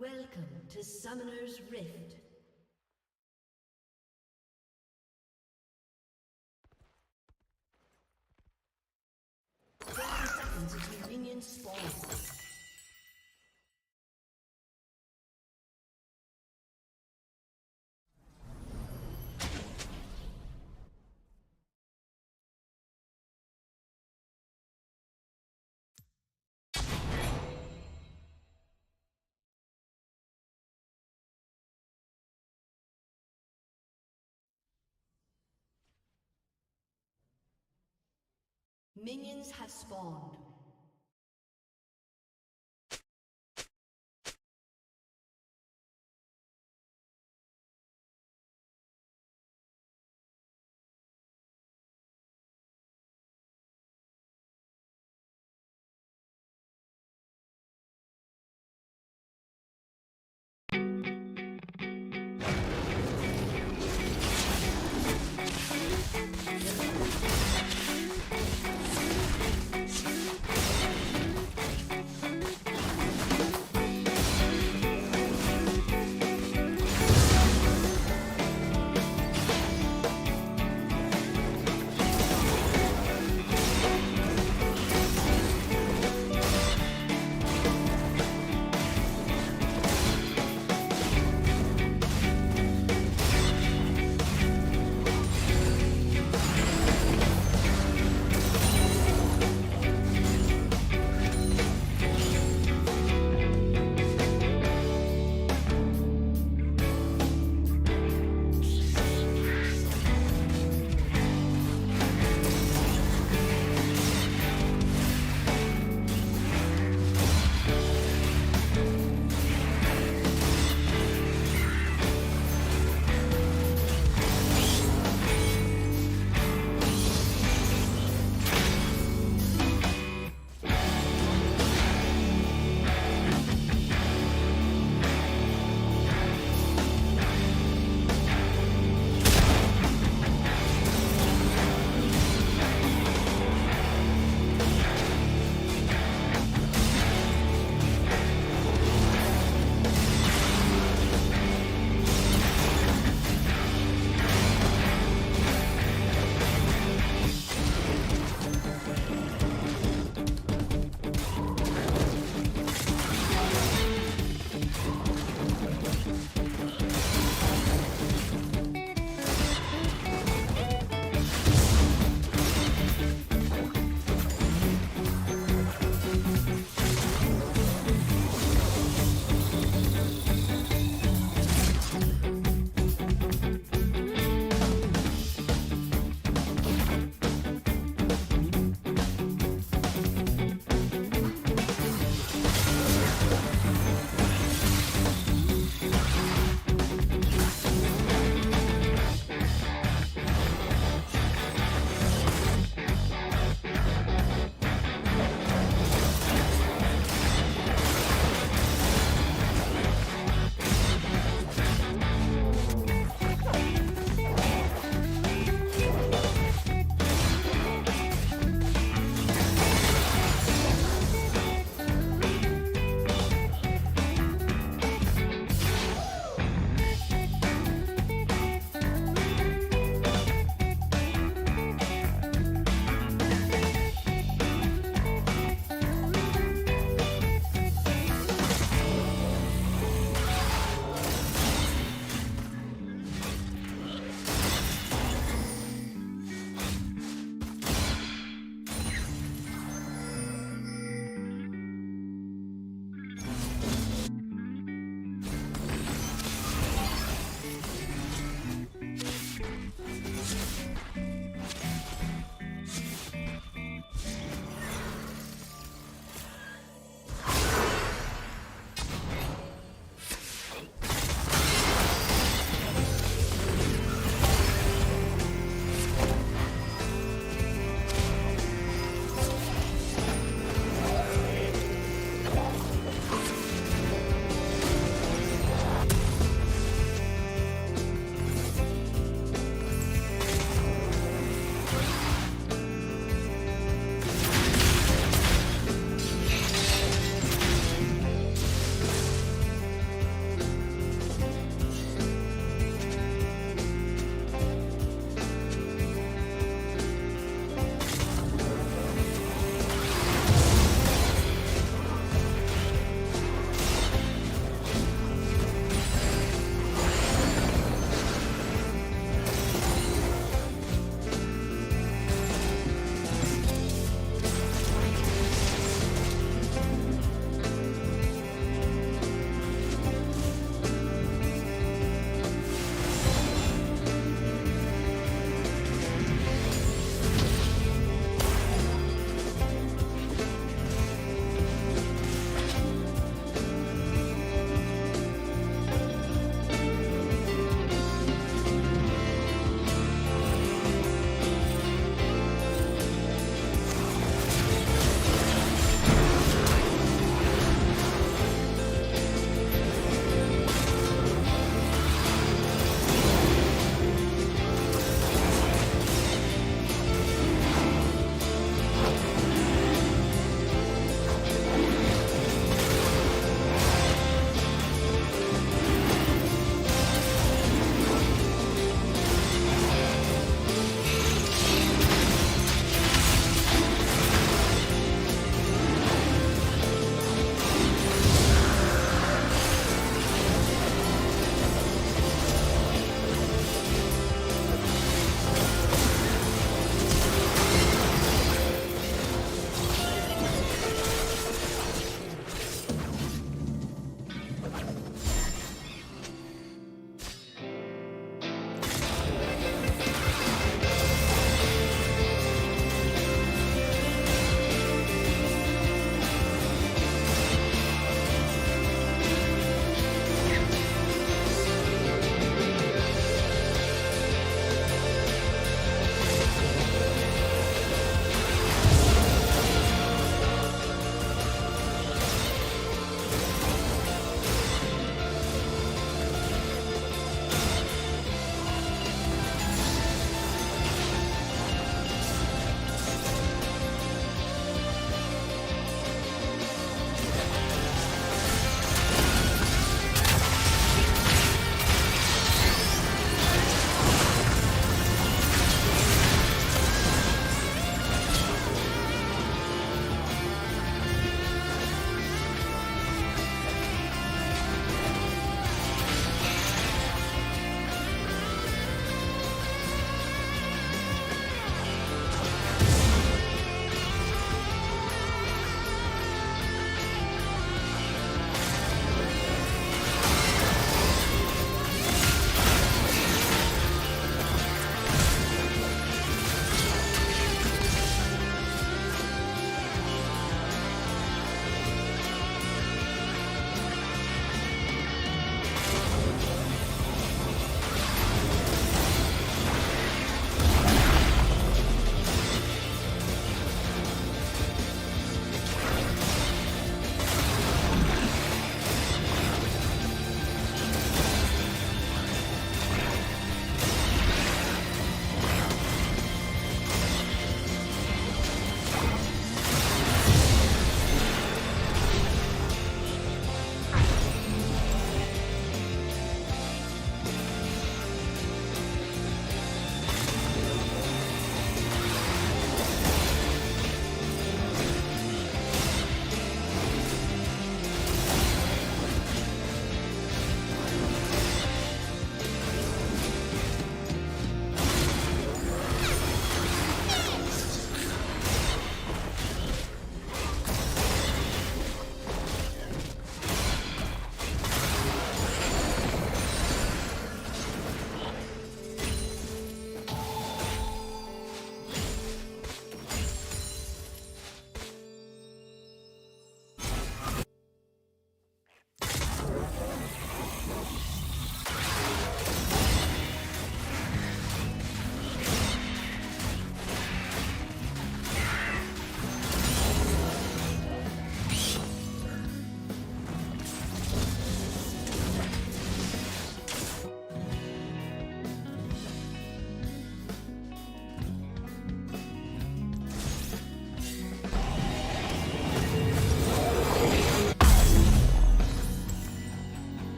Welcome to Summoner's Rift. Seconds until minions spawn. Minions have spawned.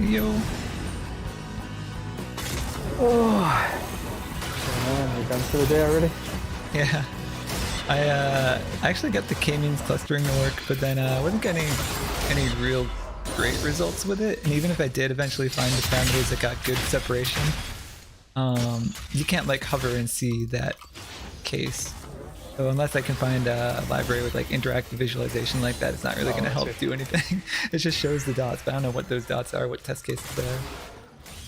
Yo. Oh, you're done for the day already? Yeah. I actually got the K-means clustering to work, but then I wasn't getting any real great results with it. And even if I did eventually find the parameters that got good separation, you can't like hover and see that case. So unless I can find a library with like interactive visualization like that, it's not really going to help do anything. It just shows the dots, but I don't know what those dots are, what test cases they are.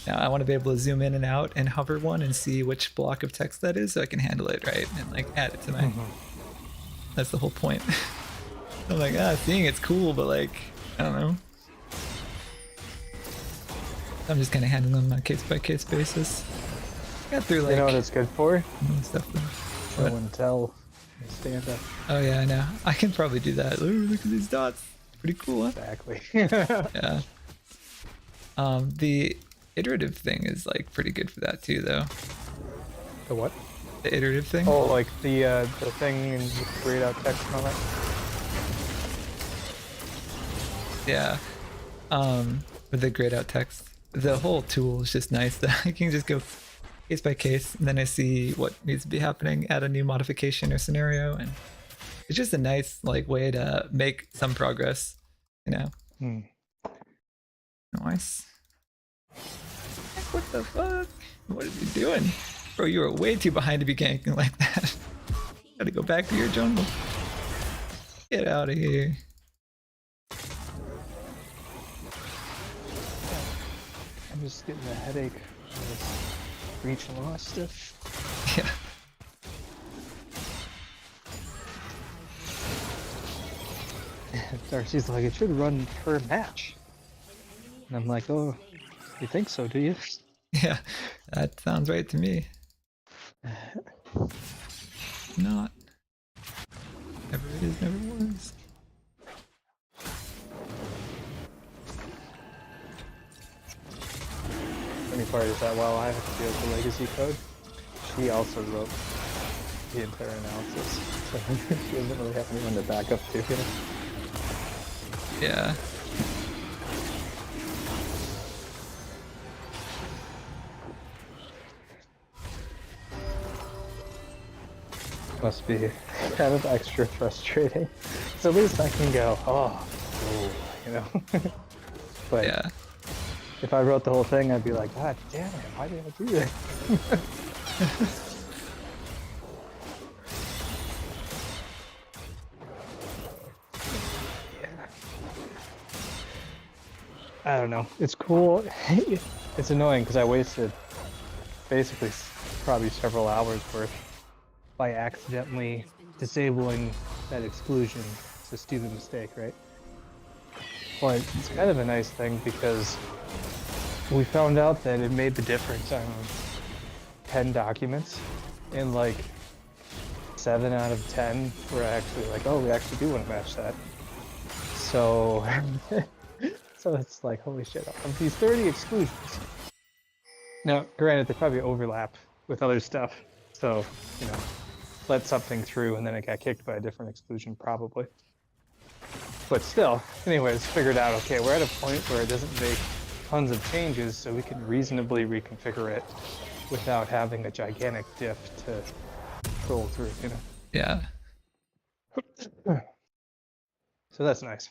Now I want to be able to zoom in and out and hover one and see which block of text that is so I can handle it right and like add it to my... That's the whole point. I'm like, seeing it's cool, but like, I don't know. I'm just kind of handling them on a case-by-case basis. Got through like... You know what it's good for? Stuff. Show and tell. Stand up. Oh yeah, I know. I can probably do that. Ooh, look at these dots. Pretty cool, huh? Exactly. Yeah. The iterative thing is like pretty good for that too, though. The what? The iterative thing? Oh, like the thing and you create out text and all that? Yeah. With the grayed out text. The whole tool is just nice that I can just go case by case and then I see what needs to be happening, add a new modification or scenario, and it's just a nice like way to make some progress, you know. Nice. What the fuck? What are you doing? Bro, you were way too behind to be ganking like that. Gotta go back to your jungle. Get out of here. I'm just getting a headache from this reach and loss stuff. Yeah. Darcy's like, it should run per match. And I'm like, oh, you think so, do you? Yeah, that sounds right to me. Not. Never is, never was. Funny part is that while I have to deal with the legacy code, she also wrote the entire analysis. So she doesn't really have anyone to back up to, you know? Yeah. Must be kind of extra frustrating. So at least I can go, oh, you know? But Yeah. if I wrote the whole thing, I'd be like, God damn it, why did I do that? I don't know. It's cool. It's annoying because I wasted basically probably several hours worth by accidentally disabling that exclusion. It's a stupid mistake, right? But it's kind of a nice thing because we found out that it made the difference on 10 documents, and like 7 out of 10 were actually like, oh, we actually do want to match that. So, so it's like, holy shit, of these 30 exclusions. Now, granted, they probably overlap with other stuff, so, you know, let something through and then it got kicked by a different exclusion, probably. But still, anyways, figured out, okay, we're at a point where it doesn't make tons of changes, so we can reasonably reconfigure it without having a gigantic diff to scroll through, you know? Yeah. So that's nice.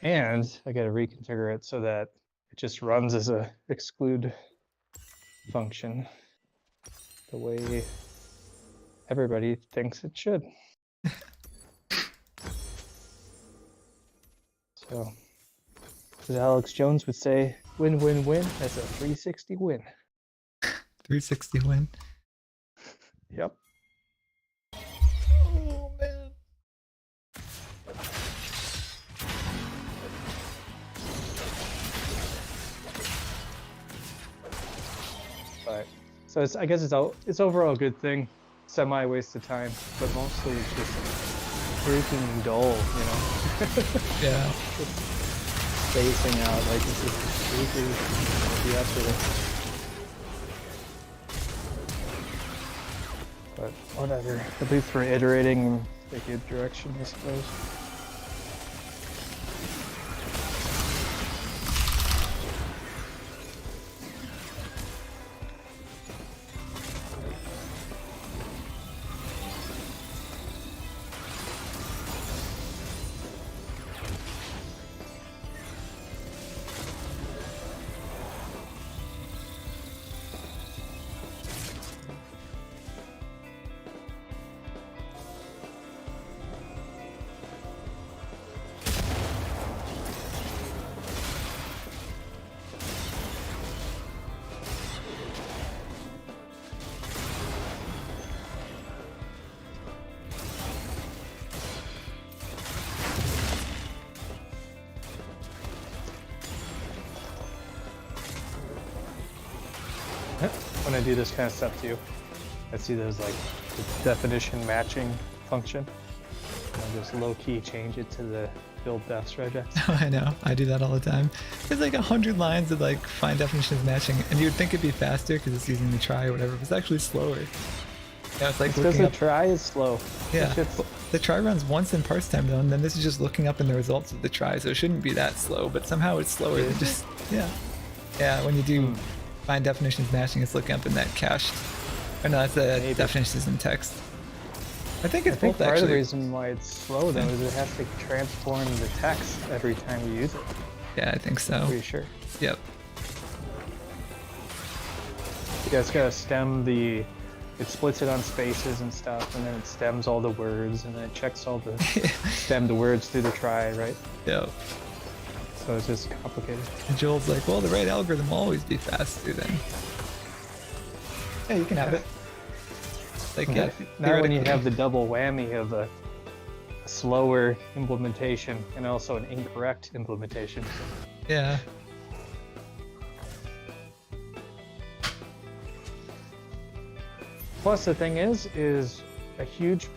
And I gotta reconfigure it so that it just runs as a exclude function the way everybody thinks it should. So, as Alex Jones would say, win, win, win. That's a 360 win. 360 win. Yep. Oh, man. But so I guess it's overall a good thing. Semi waste of time, but mostly it's just freaking dull, you know. Yeah. Just spacing out like this is stupid. Be up with it. But whatever. At least we're iterating in a good direction, I suppose. when I do this kind of stuff too, I see there's like the definition matching function. And I just low key change it to the build deaths regex. I know, I do that all the time. There's like 100 lines of like fine definitions matching, and you would think it'd be faster because it's using the try or whatever, but it's actually slower. Yeah, it's like Because looking the up. try is slow. Yeah, That shit's- the try runs once in parse time though, and then this is just looking up in the results of the try, so it shouldn't be that slow, but somehow it's slower than just, yeah, when you do fine definitions matching, it's looking up in that cached, or no, that's the Maybe. definitions in text. I think it's I think both part of the actually. reason why it's slow though is it has to transform the text every time you use it. Yeah, I think so. Pretty sure. Yep. Yeah, it's gotta stem the. It splits it on spaces and stuff, and then it stems all the words, and then it checks all the stemmed words through the try, right? Yep. So it's just complicated. And Joel's like, well, the right algorithm will always be faster then. Yeah, you can have it. Like, yeah, Now when you theoretically. have the double whammy of a slower implementation and also an incorrect implementation. Yeah. Plus the thing is a huge,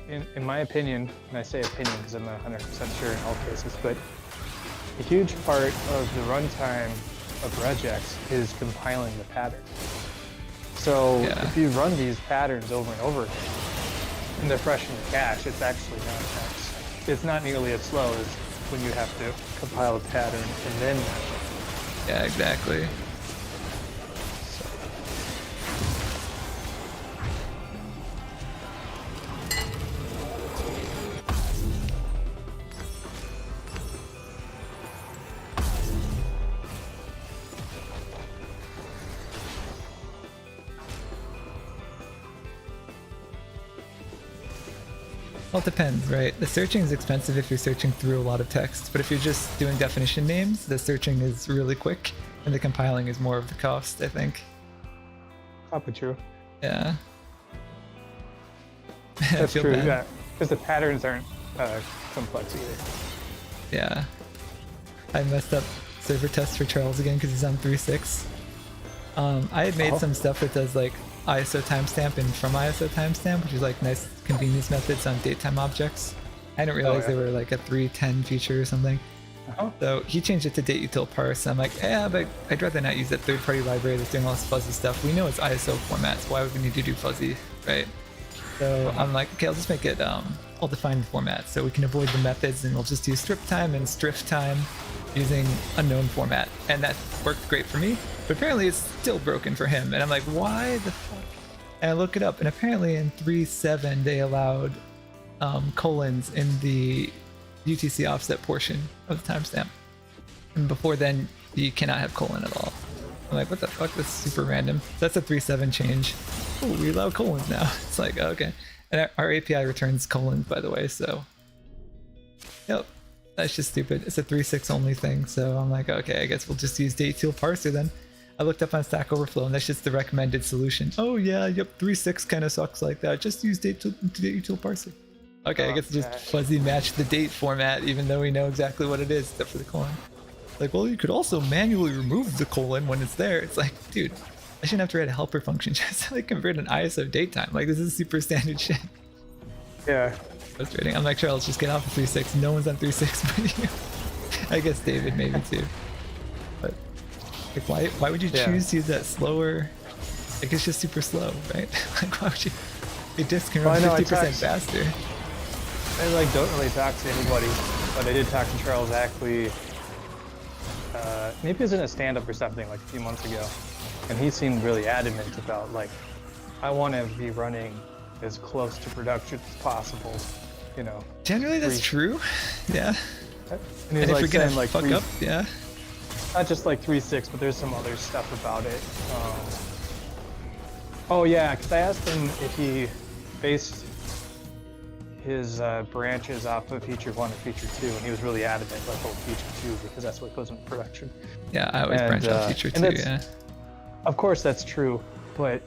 in my opinion, and I say opinion because I'm not 100% sure in all cases, but a huge part of the runtime of regex is compiling the pattern. So Yeah. if you run these patterns over and over again, and they're fresh in the cache, it's actually not it's not nearly as slow as when you have to compile a pattern and then match it. Yeah, exactly. Well, it depends, right? The searching is expensive if you're searching through a lot of text, but if you're just doing definition names, the searching is really quick, and the compiling is more of the cost, I think. Probably true. Yeah. I That's feel true, bad. yeah. Because the patterns aren't complex either. Yeah. I messed up server tests for Charles again because he's on 3.6. I had made some stuff that does like ISO timestamp and from ISO timestamp, which is like nice convenience methods on datetime objects. I didn't realize they were like a 3.10 feature or something. So he changed it to dateutil parse. I'm like, yeah, but I'd rather not use that third-party library that's doing all this fuzzy stuff. We know it's ISO formats. Why would we need to do fuzzy, right? So I'm like, okay, I'll just make it all defined format so we can avoid the methods, and we'll just use strip time and striff time using unknown format. And that worked great for me, but apparently it's still broken for him. And I'm like, why the fuck? And I look it up, and apparently in 3.7 they allowed colons in the UTC offset portion of the timestamp. And before then, you cannot have colon at all. I'm like, what the fuck? That's super random. So that's a 3.7 change. Oh, we allow colons now. It's like, okay. And our API returns colons, by the way, so. Yep. That's just stupid. It's a 3.6 only thing, so I'm like, okay, I guess we'll just use dateutil parser then. I looked up on Stack Overflow, and that's just the recommended solution. Oh yeah, yep, 3.6 kind of sucks like that. Just use dateutil parser. Okay, I guess just fuzzy match the date format, even though we know exactly what it is, except for the colon. Like, well, you could also manually remove the colon when it's there. It's like, dude, I shouldn't have to write a helper function just to like convert an ISO datetime. Like, this is super standard shit. Yeah. Frustrating. I'm like, Charles, just get off of 3.6. No one's on 3.6 but you. I guess David maybe too. But like, why would you choose to use that slower? Like, it's just super slow, right? Like, why would you? It just can run 50% faster. I like don't really talk to anybody, but I did talk to Charles Ackley. Maybe it was in a stand-up or something like a few months ago, and he seemed really adamant about like, I want to be running as close to production as possible, you know. Generally, that's true. Yeah. And he was And if like you're gonna saying like fuck up, yeah. not just like 3.6, but there's some other stuff about it. Oh yeah, because I asked him if he based his branches off of feature 1 and feature 2, and he was really adamant like, oh, feature 2, because that's what goes into production. Yeah, I always branch out feature 2, yeah. Of course that's true, but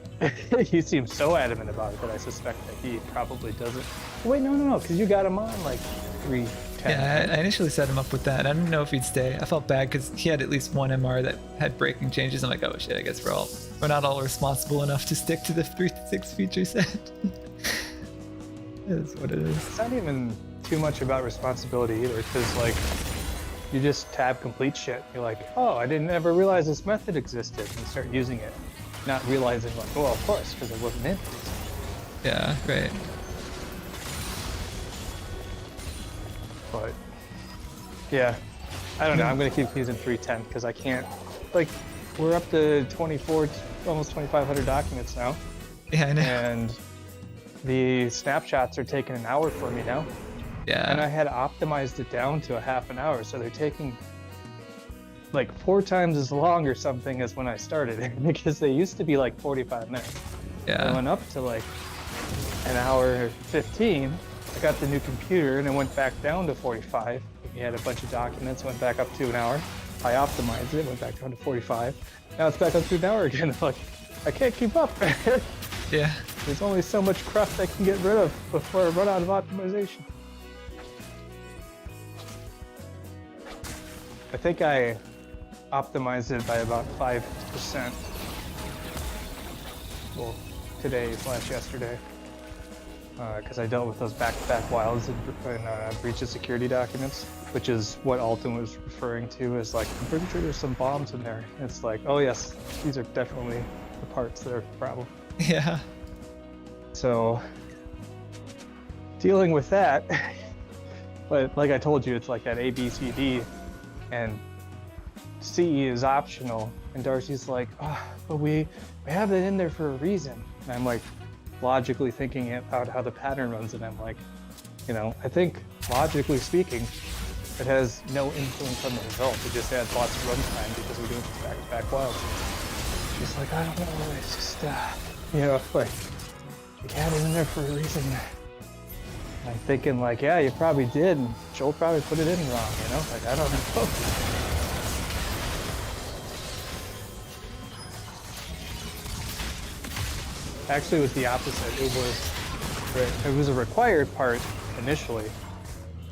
he seems so adamant about it that I suspect that he probably doesn't. Wait, no, because you got him on like 3.2 Yeah, I initially set him up with that. I didn't know if he'd stay. I felt bad because he had at least one MR that had breaking changes. I'm like, oh shit, I guess we're not all responsible enough to stick to the 3 to 6 feature set. That's what it is. It's not even too much about responsibility either, because like you just tab complete shit. You're like, oh, I didn't ever realize this method existed, and start using it, not realizing like, oh, of course, because it wasn't in. Yeah, right. But yeah, I don't know. I'm gonna keep using 310 because I can't. Like, we're up to 24, almost 2,500 documents now, Yeah, I know. and the snapshots are taking an hour for me now. Yeah. And I had optimized it down to a half an hour, so they're taking like 4 times as long or something as when I started, because they used to be like 45 minutes. I Yeah. went up to like an hour 15. I got the new computer and it went back down to 45. We had a bunch of documents, went back up to an hour. I optimized it, went back down to 45. Now it's back up to an hour again. I'm like, I can't keep up. Yeah. There's only so much crap I can get rid of before I run out of optimization. I think I optimized it by about 5%. Well, today/yesterday. Because I dealt with those back-to-back wilds and breach of security documents, which is what Alton was referring to as like, I'm pretty sure there's some bombs in there. It's like, oh yes, these are definitely the parts that are the problem. Yeah. So, dealing with that, but like I told you, it's like that A, B, C, D, and C is optional. And Darcy's like, oh, but we have it in there for a reason. And I'm like, logically thinking about how the pattern runs, and I'm like, you know, I think logically speaking, it has no influence on the result. It just adds lots of runtime because we're doing these back-to-back wilds. She's like, I don't know, it's just, you know, like, we had it in there for a reason. And I'm thinking like, yeah, you probably did, and Joel probably put it in wrong, you know? Like, I don't know. Actually, it was the opposite. It was a required part initially,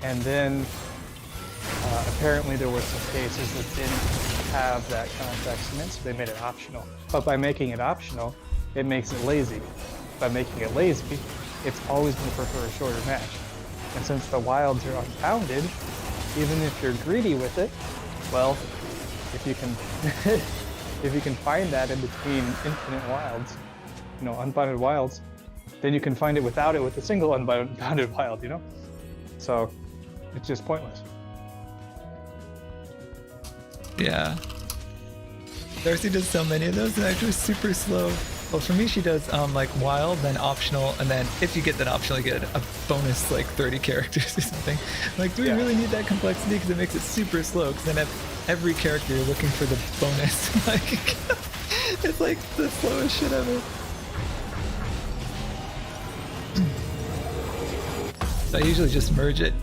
and then apparently there were some cases that didn't have that context in it, so they made it optional. But by making it optional, it makes it lazy. By making it lazy, it's always going to prefer a shorter match. And since the wilds are unbounded, even if you're greedy with it, well, if you can if you can find that in between infinite wilds, you know, unbounded wilds, then you can find it without it with a single unbounded wild, you know? So it's just pointless. Yeah. Darcy does so many of those, and actually super slow. Well, for me, she does like wild, then optional, and then if you get that optional, you get a bonus like 30 characters or something. Like, do we really need that complexity? Because it makes it super slow. Because then every character you're looking for the bonus. Like, it's like the slowest shit ever. So I usually just merge it.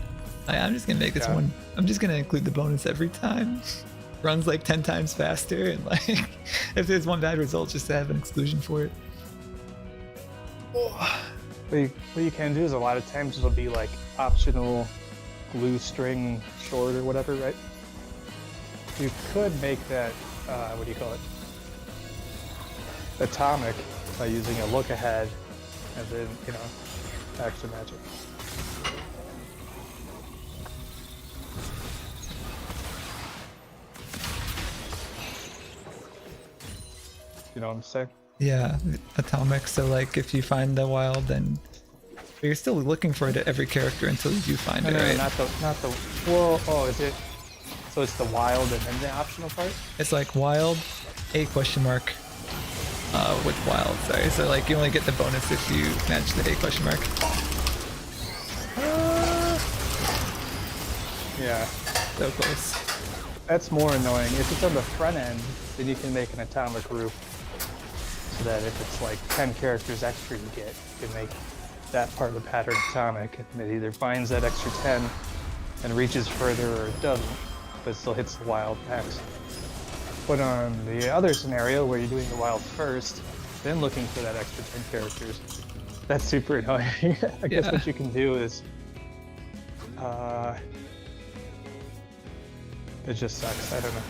I'm just gonna make this one. I'm just gonna include the bonus every time. Runs like 10 times faster, and like if there's one bad result, just to have an exclusion for it. What you can do is a lot of times it'll be like optional glue string short or whatever, right? You could make that, what do you call it? Atomic by using a look ahead and then, you know, extra magic. You know what I'm saying? Yeah, atomic. So like if you find the wild, then but you're still looking for it at every character until you do find it, No, right? not the. Well, oh, is it? So it's the wild and then the optional part? It's like wild, a question mark, with wild. Sorry. So like you only get the bonus if you match the a question mark. Yeah. So close. That's more annoying. If it's on the front end, then you can make an atomic roof. So that if it's like 10 characters extra you get, you can make that part of the pattern atomic. And it either finds that extra 10 and reaches further, or it doesn't, but it still hits the wild max. But on the other scenario where you're doing the wild first, then looking for that extra 10 characters, that's super annoying. I guess what you can do is It just sucks. I don't know.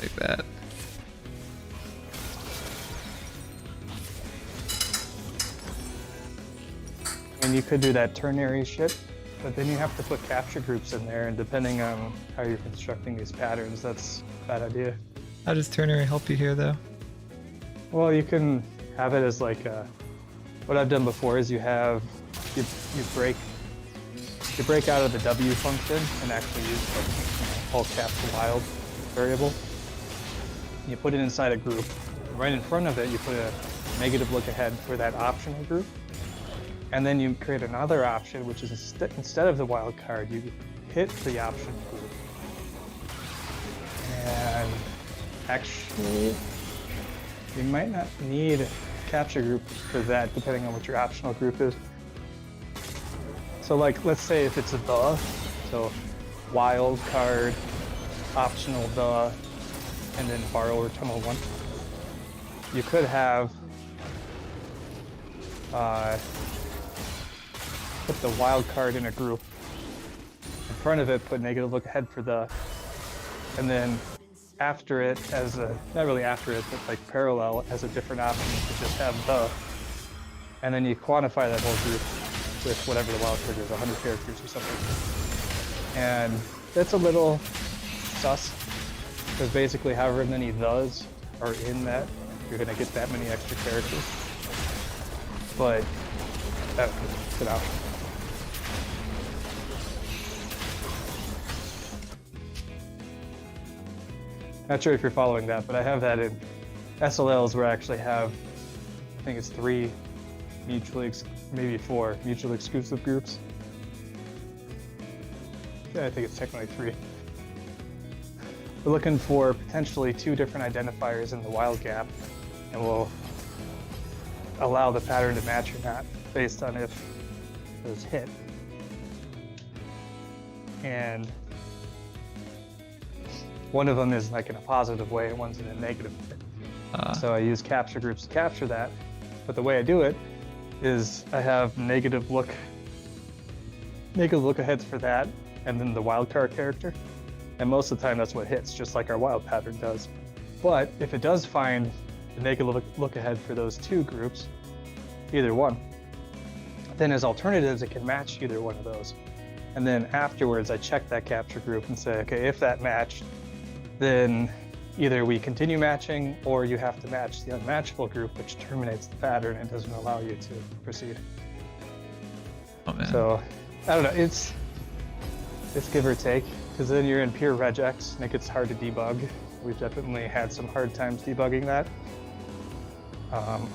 Like that. And you could do that ternary shit, but then you have to put capture groups in there, and depending on how you're constructing these patterns, that's a bad idea. How does Ternary help you here, though? Well, you can have it as like what I've done before is you break out of the W function and actually use like all caps wild variable. You put it inside a group. Right in front of it, you put a negative look ahead for that optional group. And then you create another option, which is instead of the wild card, you hit the option group. And actually, you might not need a capture group for that, depending on what your optional group is. So like, let's say if it's a the, so wild card, optional the, and then borrower tunnel 1. You could have put the wild card in a group. In front of it, put negative look ahead for the, and then after it as a, not really after it, but like parallel as a different option to just have the, and then you quantify that whole group with whatever the wild card is, 100 characters or something. And that's a little sus, because basically however many thes are in that, you're gonna get that many extra characters. But that's an option. Not sure if you're following that, but I have that in SLLs where I actually have, I think it's 3 maybe 4 mutually exclusive groups. Yeah, I think it's technically 3. We're looking for potentially 2 different identifiers in the wild gap, and we'll allow the pattern to match or not based on if it was hit. And one of them is like in a positive way, and one's in a negative way. So I use capture groups to capture that. But the way I do it is I have negative look aheads for that, and then the wildcard character. And most of the time that's what hits, just like our wild pattern does. But if it does find the negative look ahead for those 2 groups, either one, then as alternatives it can match either one of those. And then afterwards I check that capture group and say, okay, if that matched, then either we continue matching or you have to match the unmatchable group, which terminates the pattern and doesn't allow you to proceed. Oh man. So I don't know, it's give or take, because then you're in pure regex and it gets hard to debug. We've definitely had some hard times debugging that.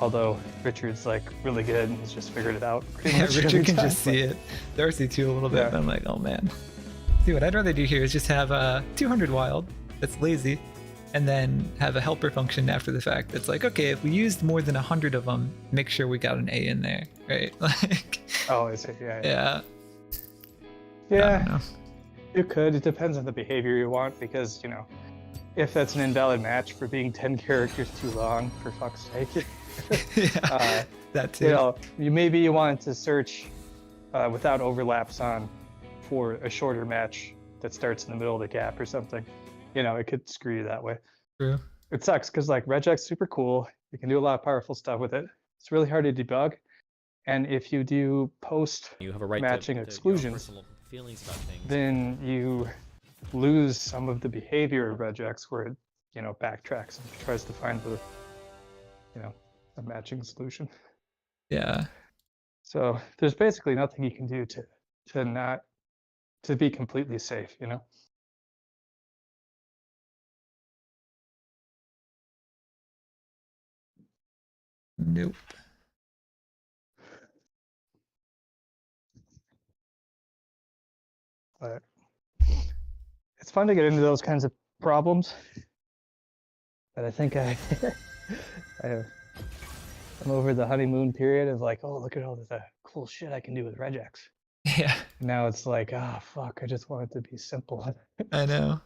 Although Richard's like really good and he's just figured it out. Yeah, Richard can just see it. Darcy too a little bit, Yeah. but I'm like, oh man. See, what I'd rather do here is just have 200 wild that's lazy, and then have a helper function after the fact that's like, okay, if we used more than 100 of them, make sure we got an A in there, right? Like, Oh, I see. Yeah. yeah. I Yeah. don't know. You could. It depends on the behavior you want, because, you know, if that's an invalid match for being 10 characters too long, for fuck's sake. Yeah, that too. You know, maybe you want to search without overlaps on for a shorter match that starts in the middle of the gap or something. You know, it could screw you that way. True. It sucks because like regex's super cool. You can do a lot of powerful stuff with it. It's really hard to debug. And if you do post You have a right matching to exclusions, your personal feelings about things. then you lose some of the behavior of regex where it, you know, backtracks and tries to find the, you know, a matching solution. Yeah. So there's basically nothing you can do to be completely safe, you know? Nope. But it's fun to get into those kinds of problems. But I think I'm over the honeymoon period of like, oh, look at all the cool shit I can do with regex. Yeah, Now it's like, ah, fuck, I just want it to be simple. I know.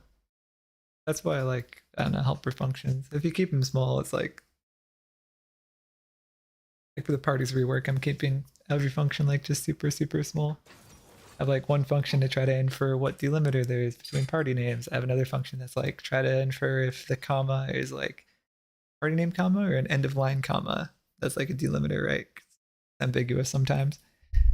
That's why I like, I don't know, helper functions. If you keep them small, it's like for the parties rework, I'm keeping every function like just super, super small. I have like one function to try to infer what delimiter there is between party names. I have another function that's like try to infer if the comma is like party name comma or an end of line comma. That's like a delimiter, right? It's ambiguous sometimes.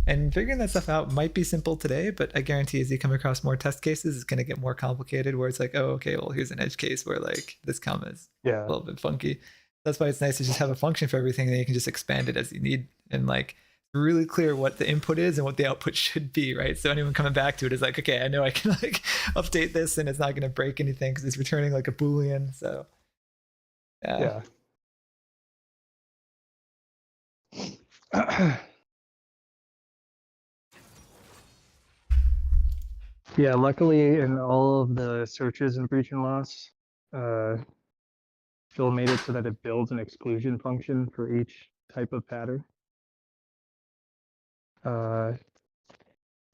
And figuring that stuff out might be simple today, but I guarantee as you come across more test cases, it's going to get more complicated where it's like, oh, okay, well, here's an edge case where like this comma is Yeah. a little bit funky. That's why it's nice to just have a function for everything, and then you can just expand it as you need, and like really clear what the input is and what the output should be, right? So anyone coming back to it is like, okay, I know I can like update this and it's not going to break anything because it's returning like a Boolean. So Yeah. Yeah, luckily in all of the searches in Breach and Loss, Phil made it so that it builds an exclusion function for each type of pattern.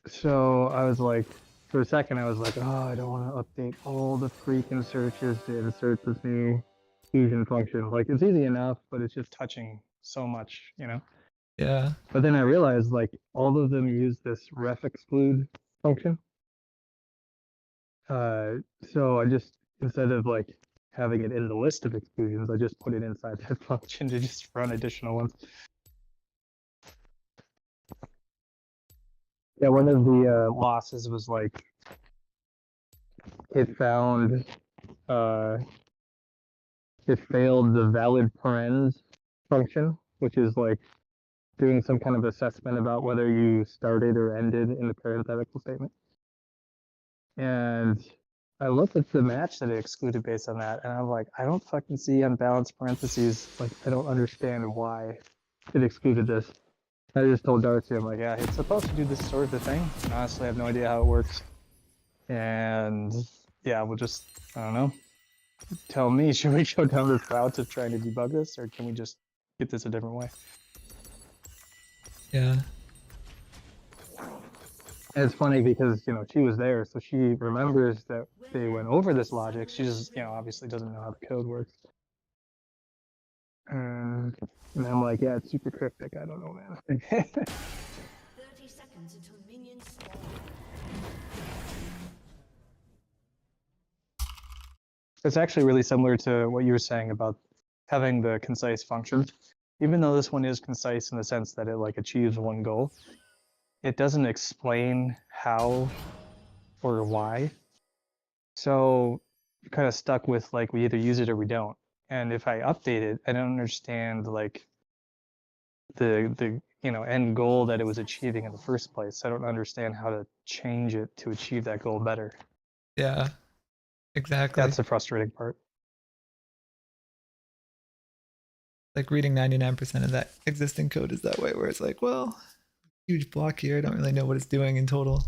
So I was like, for a second, I was like, oh, I don't want to update all the freaking searches to insert this new exclusion function. Like, it's easy enough, but it's just touching so much, you know? yeah, But then I realized, like, all of them use this ref exclude function. So I just, instead of like having it in the list of exclusions, I just put it inside that function to just run additional ones. Yeah, one of the losses was like, it found, it failed the valid parens function, which is like doing some kind of assessment about whether you started or ended in the parenthetical statement. And I looked at the match that it excluded based on that, and I'm like, I don't fucking see unbalanced parentheses. Like, I don't understand why it excluded this. I just told Darcy, I'm like, yeah, it's supposed to do this sort of thing. And honestly, I have no idea how it works. And yeah, we'll just, I don't know. Tell me, should we go down this route of trying to debug this, or can we just get this a different way? yeah. And it's funny because, you know, she was there, so she remembers that they went over this logic. She just, you know, obviously doesn't know how the code works. And I'm like, yeah, it's super cryptic. I don't know, man. 30 seconds until minions spawn. It's actually really similar to what you were saying about having the concise functions. Even though this one is concise in the sense that it like achieves one goal, it doesn't explain how or why. So you're kind of stuck with like, we either use it or we don't. And if I update it, I don't understand like the you know end goal that it was achieving in the first place. I don't understand how to change it to achieve that goal better. Yeah, exactly. That's the frustrating part. Like reading 99% of that existing code is that way, where it's like, well, huge block here. I don't really know what it's doing in total.